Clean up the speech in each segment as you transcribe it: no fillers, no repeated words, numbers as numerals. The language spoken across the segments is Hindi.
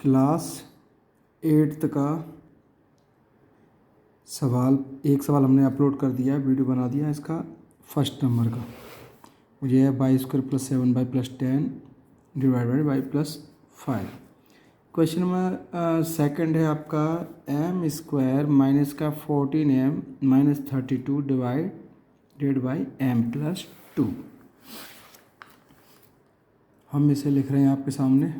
क्लास 8th का सवाल, एक सवाल हमने अपलोड कर दिया, वीडियो बना दिया इसका फर्स्ट नंबर का। मुझे है y² + 7y + 10 divided by +5। Question number second है आपका m² माइनस का 14m minus 32 divided by m+2। हम इसे लिख रहे हैं आपके सामने।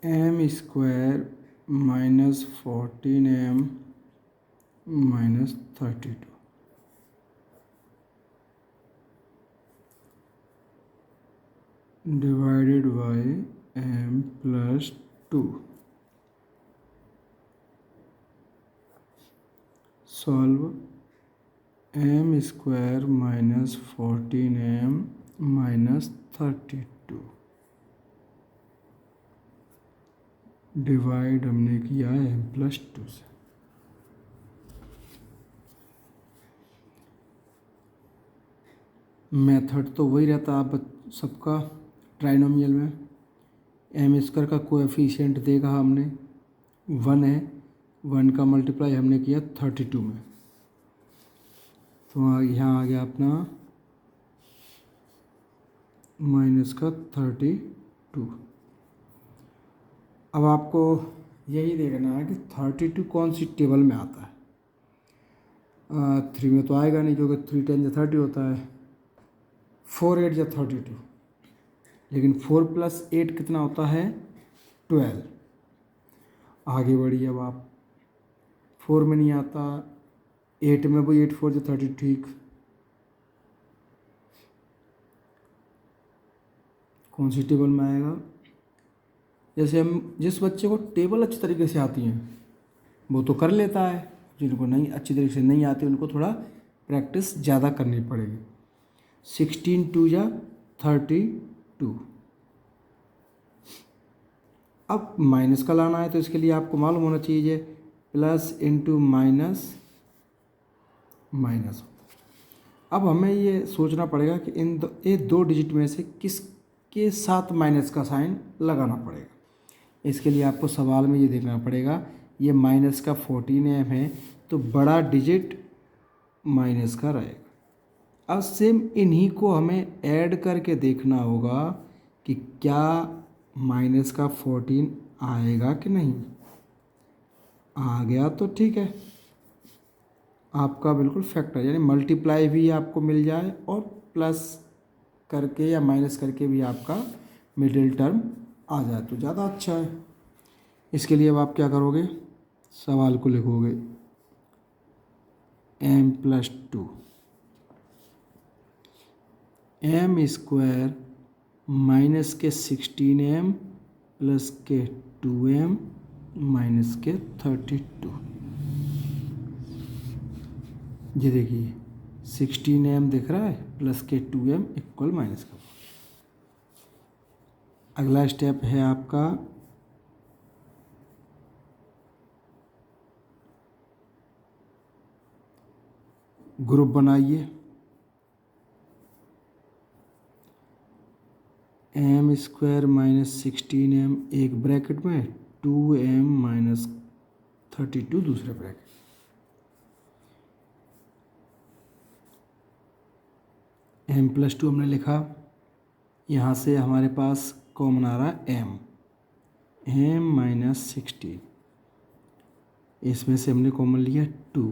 m² minus 14m minus 32 divided by m+2। Solve m² minus 14m minus 32 divide हमने किया m+2 से। मेथड तो वही रहता है आप सबका ट्राइनोमियल में। m² का कोएफिशिएंट देखा हमने 1 है, 1 का मल्टीप्लाई हमने किया 32 में, तो यहाँ आ गया अपना माइनस का 32। अब आपको यही देखना है कि 32 कौन सी टेबल में आता है। 3 में तो आएगा नहीं क्योंकि 3 10 या 30 होता है, 4 8 या 32, लेकिन 4 + 8 कितना होता है 12। आगे बढ़िए, अब आप 4 में नहीं आता, 8 में भी 8 4 या 30, ठीक। कौन सी टेबल में आएगा? जैसे हम जिस बच्चे को टेबल अच्छी तरीके से आती है वो तो कर लेता है, जिनको नहीं अच्छी तरीके से नहीं आती उनको थोड़ा प्रैक्टिस ज़्यादा करनी पड़ेगी। 16 2 या 32। अब माइनस का लाना है तो इसके लिए आपको मालूम होना चाहिए प्लस इंटू माइनस माइनस। अब हमें ये सोचना पड़ेगा कि ये दो डिजिट में से किसके साथ माइनस का साइन लगाना पड़ेगा। इसके लिए आपको सवाल में ये देखना पड़ेगा, ये माइनस का 14m है तो बड़ा डिजिट माइनस का रहेगा। अब सेम इन्हीं को हमें ऐड करके देखना होगा कि क्या माइनस का 14 आएगा कि नहीं। आ गया तो ठीक है, आपका बिल्कुल फैक्टर यानी मल्टीप्लाई भी आपको मिल जाए और प्लस करके या माइनस करके भी आपका मिडिल टर्म आ जाए तो ज़्यादा अच्छा है। इसके लिए अब आप क्या करोगे, सवाल को लिखोगे m+2 m² माइनस के 16m प्लस के 2m माइनस के 32। ये देखिए 16m दिख रहा है प्लस के 2m इक्वल माइनस का। अगला स्टेप है आपका ग्रुप बनाइए। m² माइनस 16m एक ब्रैकेट में, 2m माइनस 32 दूसरे ब्रैकेट। m+2 हमने लिखा, यहाँ से हमारे पास कॉमन आ रहा है m माइनस 16, इसमें से हमने कॉमन लिया 2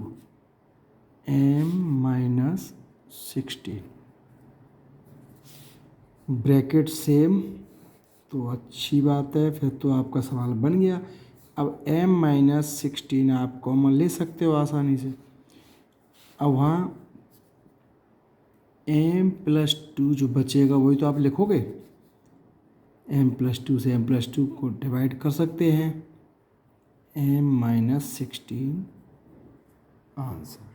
m माइनस 16 ब्रैकेट सेम, तो अच्छी बात है, फिर तो आपका सवाल बन गया। अब m माइनस 16 आप कॉमन ले सकते हो आसानी से। अब वहाँ m+2 जो बचेगा वही तो आप लिखोगे, m+2 से m+2 को डिवाइड कर सकते हैं, m माइनस 16 आंसर।